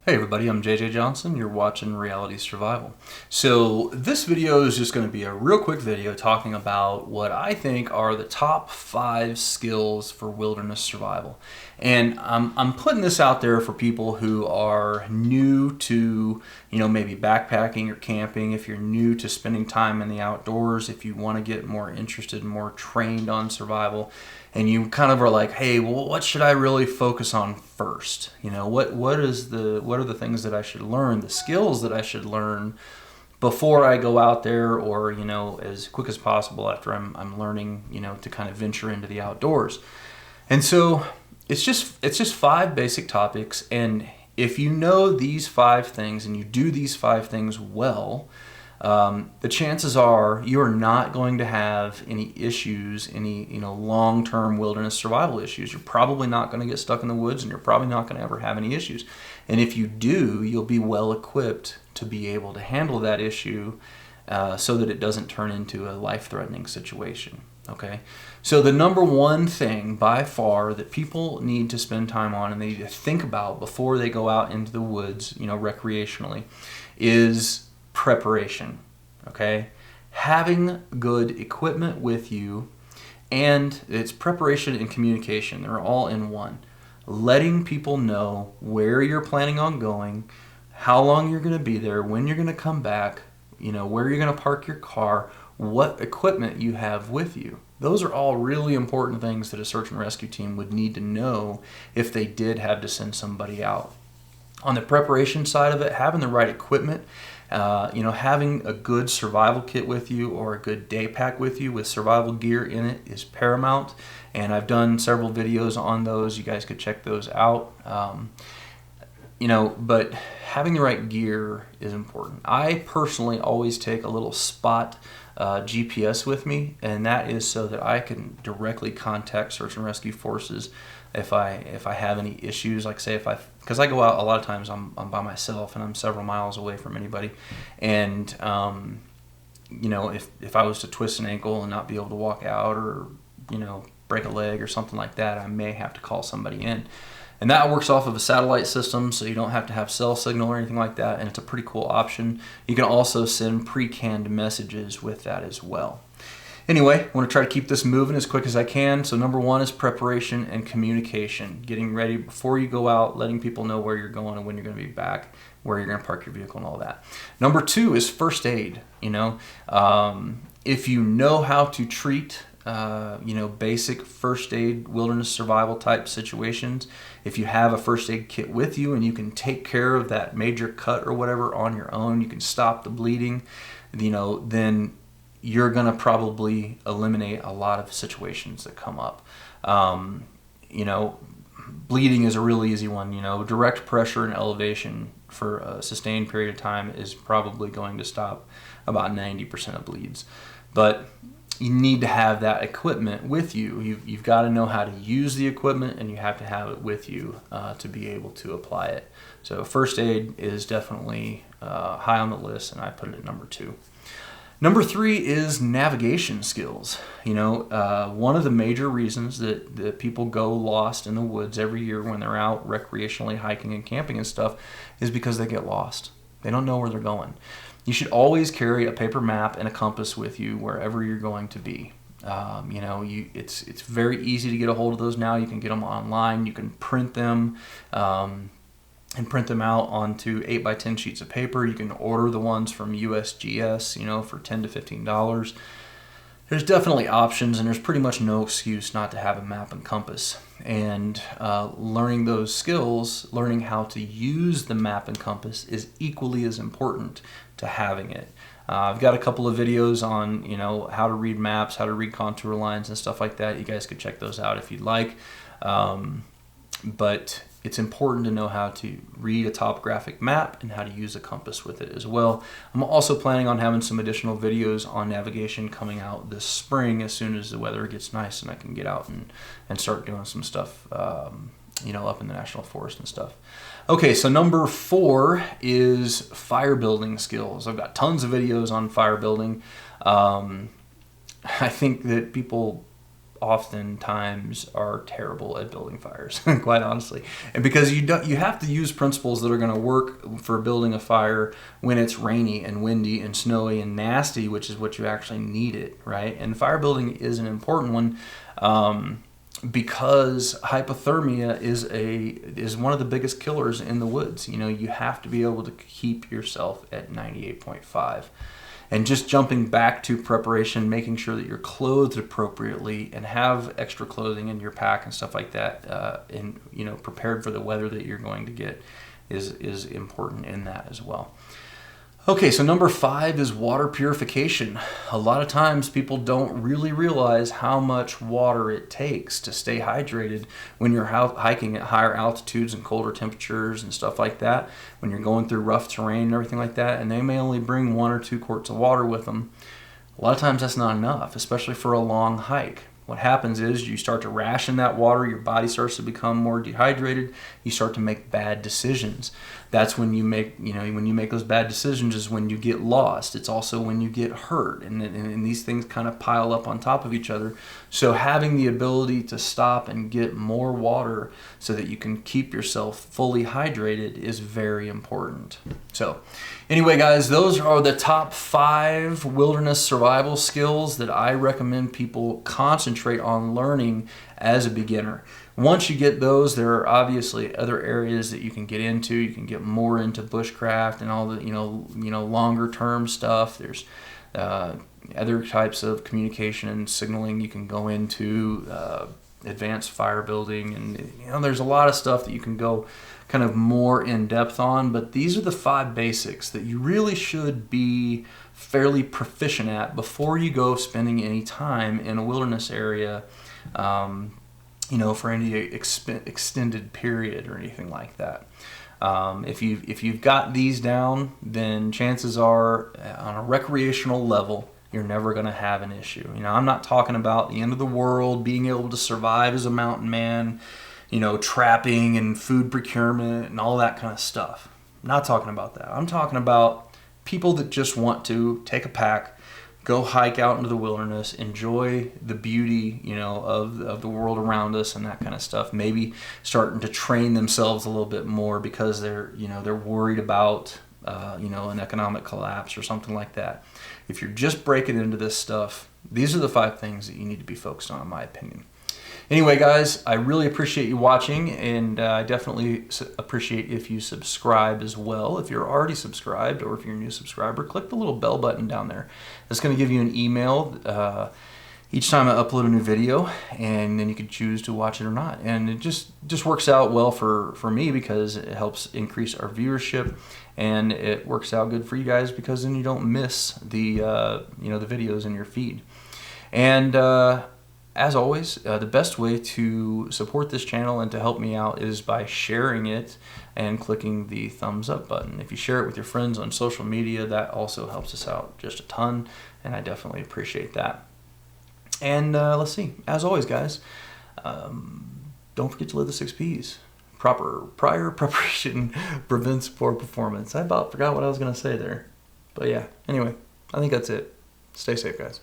Hey everybody, I'm JJ Johnson. You're watching Reality Survival. So this video is just going to be a real quick video talking about what I think are the top 5 skills for wilderness survival. And I'm putting this out there for people who are new to, maybe backpacking or camping. If you're new to spending time in the outdoors, if you want to get more interested and more trained on survival, and you kind of are like, hey, well, what should I really focus on first? What are the things that I should learn, the skills that I should learn before I go out there, or as quick as possible after I'm learning, to kind of venture into the outdoors. And so it's just 5 basic topics, and if you know these 5 things and you do these 5 things well, the chances are you're not going to have any issues, any long-term wilderness survival issues. You're probably not going to get stuck in the woods, and you're probably not going to ever have any issues. And if you do, you'll be well equipped to be able to handle that issue so that it doesn't turn into a life-threatening situation. Okay, so the number one thing by far that people need to spend time on and they need to think about before they go out into the woods, recreationally, is preparation. Okay, having good equipment with you, and it's preparation and communication. They're all in one. Letting people know where you're planning on going, how long you're going to be there, when you're going to come back, where you're going to park your car, what equipment you have with you. Those are all really important things that a search and rescue team would need to know if they did have to send somebody out. On the preparation side of it, having the right equipment, having a good survival kit with you or a good day pack with you with survival gear in it is paramount. And I've done several videos on those. You guys could check those out. But having the right gear is important. I personally always take a little spot GPS with me, and that is so that I can directly contact search and rescue forces if I have any issues. Like say because I go out a lot of times, I'm by myself and I'm several miles away from anybody, and if I was to twist an ankle and not be able to walk out, or break a leg or something like that, I may have to call somebody in. And that works off of a satellite system, so you don't have to have cell signal or anything like that, and it's a pretty cool option. You can also send pre-canned messages with that as well. Anyway, I want to try to keep this moving as quick as I can. So number 1 is preparation and communication. Getting ready before you go out, letting people know where you're going and when you're going to be back, where you're going to park your vehicle and all that. Number 2 is first aid. If you know how to treat basic first aid, wilderness survival type situations. If you have a first aid kit with you and you can take care of that major cut or whatever on your own, you can stop the bleeding, then you're going to probably eliminate a lot of situations that come up. Bleeding is a really easy one. Direct pressure and elevation for a sustained period of time is probably going to stop about 90% of bleeds. But you need to have that equipment with you. You've got to know how to use the equipment, and you have to have it with you to be able to apply it. So first aid is definitely high on the list, and I put it at number 2. Number 3 is navigation skills. One of the major reasons that people go lost in the woods every year when they're out recreationally hiking and camping and stuff is because they get lost. They don't know where they're going. You should always carry a paper map and a compass with you wherever you're going to be. It's very easy to get a hold of those now. You can get them online. You can print them and print them out onto 8x10 sheets of paper. You can order the ones from USGS, for $10 to $15. There's definitely options, and there's pretty much no excuse not to have a map and compass. And learning those skills, learning how to use the map and compass is equally as important to having it. I've got a couple of videos on, how to read maps, how to read contour lines and stuff like that. You guys could check those out if you'd like. But it's important to know how to read a topographic map and how to use a compass with it as well. I'm also planning on having some additional videos on navigation coming out this spring as soon as the weather gets nice and I can get out and start doing some stuff, up in the National Forest and stuff. Okay, so number 4 is fire building skills. I've got tons of videos on fire building. I think that people oftentimes are terrible at building fires, quite honestly. And because you have to use principles that are going to work for building a fire when it's rainy and windy and snowy and nasty, which is what you actually need it, right? And fire building is an important one. Because hypothermia is one of the biggest killers in the woods. You have to be able to keep yourself at 98.5. And just jumping back to preparation, making sure that you're clothed appropriately and have extra clothing in your pack and stuff like that, and prepared for the weather that you're going to get is important in that as well. Okay, so number 5 is water purification. A lot of times people don't really realize how much water it takes to stay hydrated when you're hiking at higher altitudes and colder temperatures and stuff like that, when you're going through rough terrain and everything like that, and they may only bring 1 or 2 quarts of water with them. A lot of times that's not enough, especially for a long hike. What happens is you start to ration that water, your body starts to become more dehydrated, you start to make bad decisions. That's when you make those bad decisions is when you get lost. It's also when you get hurt, and these things kind of pile up on top of each other. So having the ability to stop and get more water so that you can keep yourself fully hydrated is very important. So anyway, guys, those are the top 5 wilderness survival skills that I recommend people concentrate on learning as a beginner. Once you get those, there are obviously other areas that you can get into. You can get more into bushcraft and all the longer term stuff. There's other types of communication and signaling you can go into, advanced fire building, and there's a lot of stuff that you can go kind of more in depth on. But these are the 5 basics that you really should be fairly proficient at before you go spending any time in a wilderness area, for any extended period or anything like that. If you've got these down, then chances are on a recreational level, you're never going to have an issue. I'm not talking about the end of the world, being able to survive as a mountain man, trapping and food procurement and all that kind of stuff. I'm not talking about that. I'm talking about people that just want to take a pack, go hike out into the wilderness, enjoy the beauty, of the world around us and that kind of stuff. Maybe starting to train themselves a little bit more because they're worried about, an economic collapse or something like that. If you're just breaking into this stuff, these are the 5 things that you need to be focused on, in my opinion. Anyway, guys, I really appreciate you watching, and I definitely appreciate if you subscribe as well. If you're already subscribed or if you're a new subscriber, click the little bell button down there. It's going to give you an email each time I upload a new video, and then you can choose to watch it or not. And it just works out well for me because it helps increase our viewership, and it works out good for you guys because then you don't miss the the videos in your feed. And as always, the best way to support this channel and to help me out is by sharing it and clicking the thumbs up button. If you share it with your friends on social media, that also helps us out just a ton, and I definitely appreciate that. And let's see, as always, guys, don't forget to live the 6 Ps. Prior preparation prevents poor performance. I about forgot what I was going to say there. But yeah, anyway, I think that's it. Stay safe, guys.